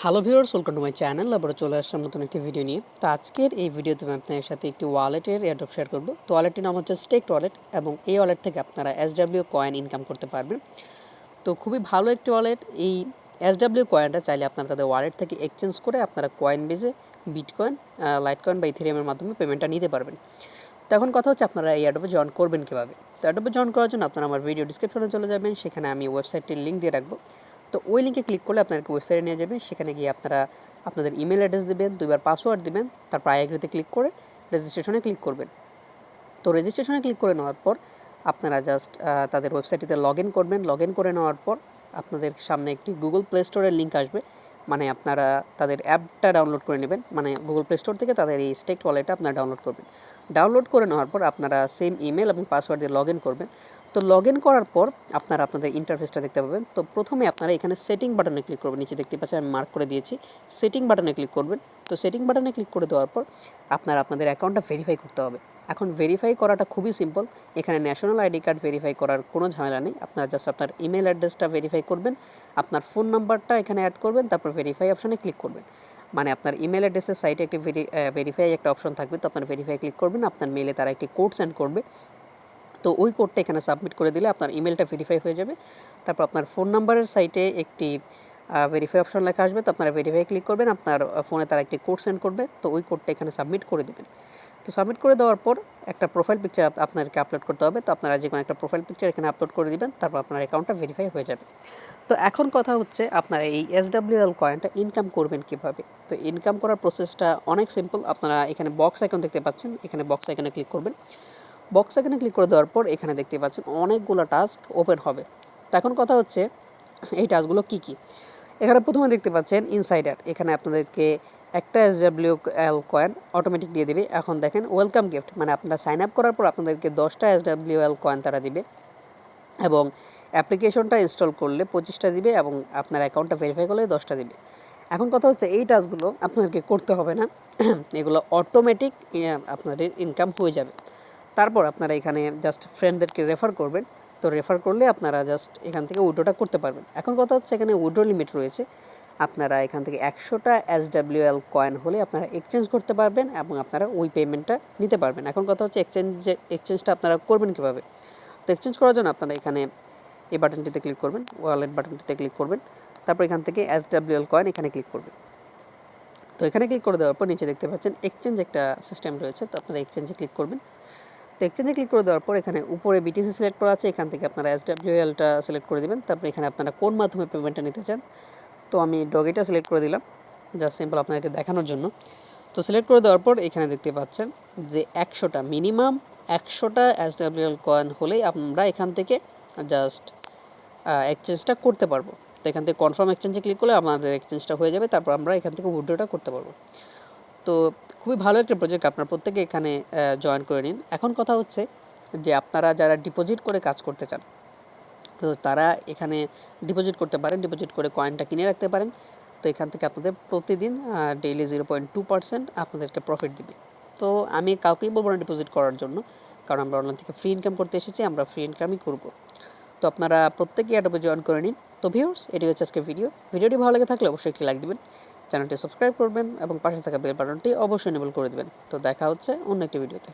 Hello viewers, welcome to my channel. আবার চলে আসলাম নতুন একটি ভিডিও নিয়ে। তো আজকের এই ভিডিওতে আমি আপনাদের সাথে একটি ওয়ালেটের এয়ারড্রপ শেয়ার করব। তো ওয়ালেটটির নাম হচ্ছে স্টেকড ওয়ালেট এবং এই ওয়ালেট থেকে আপনারা SW কয়েন ইনকাম করতে পারবেন। তো খুবই ভালো একটি ওয়ালেট। এই SW কয়েনটা চাইলে আপনারা তাদের ওয়ালেট থেকে এক্সচেঞ্জ করে আপনারা কয়েন বেজে বিটকয়েন, লাইটকয়েন বা ইথেরিয়ামের মাধ্যমে পেমেন্টটা নিতে পারবেন। তো এখন কথা হচ্ছে আপনারা এই এয়ারড্রপে জয়েন করবেন কীভাবে। তো এয়ারড্রপে জয়েন করার জন্য আপনারা আমার ভিডিও ডিসক্রিপশনে চলে যাবেন, সেখানে আমি ওয়েবসাইটটির লিঙ্ক দিয়ে রাখবো। তো ওই লিঙ্কে ক্লিক করলে আপনাদেরকে ওয়েবসাইটে নিয়ে যাবে। সেখানে গিয়ে আপনারা আপনাদের ইমেল অ্যাড্রেস দেবেন, 2বার পাসওয়ার্ড দেবেন, তারপর আই এগ্রিতে ক্লিক করে রেজিস্ট্রেশনে ক্লিক করবেন। তো রেজিস্ট্রেশনে ক্লিক করে নেওয়ার পর আপনারা জাস্ট তাদের ওয়েবসাইটটিতে লগ ইন করবেন। লগ ইন করে নেওয়ার পর আপনাদের সামনে একটি গুগল প্লে স্টোরের লিঙ্ক আসবে, মানে আপনারা তাদের অ্যাপটা ডাউনলোড করে নেবেন, মানে গুগল প্লে স্টোর থেকে তাদের এই স্টেকড ওয়ালেটটা আপনারা ডাউনলোড করবেন। ডাউনলোড করে নেওয়ার পর আপনারা সেম ইমেল এবং পাসওয়ার্ড দিয়ে লগ ইন করবেন। তো লগ ইন করার পর আপনারা আপনাদের ইন্টারফেসটা দেখতে পাবেন। তো প্রথমে আপনারা এখানে সেটিং বাটনে ক্লিক করবেন, নিচে দেখতে পাচ্ছেন আমি মার্ক করে দিয়েছি, সেটিং বাটনে ক্লিক করবেন। তো সেটিং বাটনে ক্লিক করে দেওয়ার পর আপনারা আপনাদের অ্যাকাউন্টটা ভেরিফাই করতে হবে। এখন ভেরিফাই করাটা খুবই সিম্পল, এখানে ন্যাশনাল আইডি কার্ড ভেরিফাই করার কোনো ঝামেলা নেই। আপনারা জাস্ট আপনার ইমেল অ্যাড্রেসটা ভেরিফাই করবেন, আপনার ফোন নাম্বারটা এখানে অ্যাড করবেন, তারপর ভেরিফাই অপশনে ক্লিক করবেন। মানে আপনার ইমেল অ্যাড্রেসের সাইটে একটি ভেরিফাই একটা অপশন থাকবে, তো আপনার ভেরিফাই ক্লিক করবেন, আপনার মেলে তারা একটি কোড সেন্ড করবে। তো ওই কোডটা এখানে সাবমিট করে দিলে আপনার ইমেলটা ভেরিফাই হয়ে যাবে। তারপর আপনার ফোন নাম্বারের সাইটে একটি ভেরিফাই অপশন লেখা আসবে, তো আপনারা ভেরিফাই ক্লিক করবেন, আপনার ফোনে তারা একটি কোড সেন্ড করবে, তো ওই কোডটা এখানে সাবমিট করে দেবেন। তো সাবমিট করে দেওয়ার পর একটা প্রোফাইল পিকচার আপনাদেরকে আপলোড করতে হবে। তো আপনারা যে কোনো একটা প্রোফাইল পিকচার এখানে আপলোড করে দিবেন, তারপর আপনার অ্যাকাউন্টটা ভেরিফাই হয়ে যাবে। তো এখন কথা হচ্ছে আপনারা এই SWL কয়েনটা ইনকাম করবেন কীভাবে। তো ইনকাম করার প্রসেসটা অনেক সিম্পল। আপনারা এখানে বক্স আইকন দেখতে পাচ্ছেন, এখানে বক্স আইকনে ক্লিক করবেন। বক্স আইকনে ক্লিক করে দেওয়ার পর এখানে দেখতে পাচ্ছেন অনেকগুলো টাস্ক ওপেন হবে। তো এখন কথা হচ্ছে এই টাস্কগুলো কী কী। এখানে প্রথমে দেখতে পাচ্ছেন ইনসাইডার, এখানে আপনাদেরকে একটা SWL কয়েন অটোমেটিক দিয়ে দেবে। এখন দেখেন ওয়েলকাম গিফট, মানে আপনারা সাইন আপ করার পর আপনাদেরকে 10টা SWL কয়েন তারা দিবে এবং অ্যাপ্লিকেশনটা ইনস্টল করলে 25টা দিবে এবং আপনার অ্যাকাউন্টটা ভেরিফাই করলে 10টা দিবে। এখন কথা হচ্ছে এই টাস্কগুলো আপনাদেরকে করতে হবে না, এগুলো অটোমেটিক আপনাদের ইনকাম হয়ে যাবে। তারপর আপনারা এখানে জাস্ট ফ্রেন্ডদেরকে রেফার করবেন। তো রেফার করলে আপনারা জাস্ট এখান থেকে উইথড্রটা করতে পারবেন। এখন কথা হচ্ছে এখানে উইথড্র লিমিট রয়েছে, আপনারা এখান থেকে 100টা SWL কয়েন হলে আপনারা এক্সচেঞ্জ করতে পারবেন এবং আপনারা ওই পেমেন্টটা নিতে পারবেন। এখন কথা হচ্ছে এক্সচেঞ্জটা আপনারা করবেন কীভাবে। তো এক্সচেঞ্জ করার জন্য আপনারা এখানে এই বাটনটিতে ক্লিক করবেন, ওয়ালেট বাটনটিতে ক্লিক করবেন, তারপর এখান থেকে SWL কয়েন এখানে ক্লিক করবেন। তো এখানে ক্লিক করে দেওয়ার পর নিচে দেখতে পাচ্ছেন এক্সচেঞ্জ একটা সিস্টেম রয়েছে, তো আপনারা এক্সচেঞ্জে ক্লিক করবেন। তো এক্সচেঞ্জে ক্লিক করে দেওয়ার পর এখানে উপরে BTC সিলেক্ট করা আছে, এখান থেকে আপনারা SWLটা সিলেক্ট করে দেবেন। তারপর এখানে আপনারা কোন মাধ্যমে পেমেন্টটা নিতে চান, তো আমি ডগিটা সিলেক্ট করে দিলাম জাস্ট সিম্পল আপনাদেরকে দেখানোর জন্য। তো সিলেক্ট করে দেওয়ার পর এখানে দেখতে পাচ্ছেন যে 100টা মিনিমাম 100টা SWL কয়েন হলেই আমরা এখান থেকে জাস্ট এক্সচেঞ্জটা করতে পারবো। তো এখান থেকে কনফার্ম এক্সচেঞ্জে ক্লিক করলে আমাদের এক্সচেঞ্জটা হয়ে যাবে, তারপর আমরা এখান থেকে উইথড্রটা করতে পারবো। তো খুবই ভালো একটা প্রজেক্ট, আপনারা প্রত্যেকে এখানে জয়েন করে নিন। এখন কথা হচ্ছে যে আপনারা যারা ডিপোজিট করে কাজ করতে চান, তো তারা এখানে ডিপোজিট করতে পারেন, ডিপোজিট করে কয়েনটা কিনে রাখতে পারেন। তো এখান থেকে আপনাদের প্রতিদিন ডেইলি 0.2% আপনাদেরকে প্রফিট দিবে। তো আমি কাউকেই বলবো না ডিপোজিট করার জন্য, কারণ আমরা অনলাইন থেকে ফ্রি ইনকাম করতে এসেছি, আমরা ফ্রি ইনকামই করব। তো আপনারা প্রত্যেকেই অ্যাডোবে জয়েন করে নিন। তো ভিউয়ার্স, এটি হচ্ছে আজকের ভিডিওটি ভালো লেগে থাকলে অবশ্যই একটি লাইক দিবেন, চ্যানেলটি সাবস্ক্রাইব করবেন এবং পাশে থাকা বেল বাটনটি অবশ্যই এনেবল করে দেবেন। তো দেখা হচ্ছে অন্য একটি ভিডিওতে।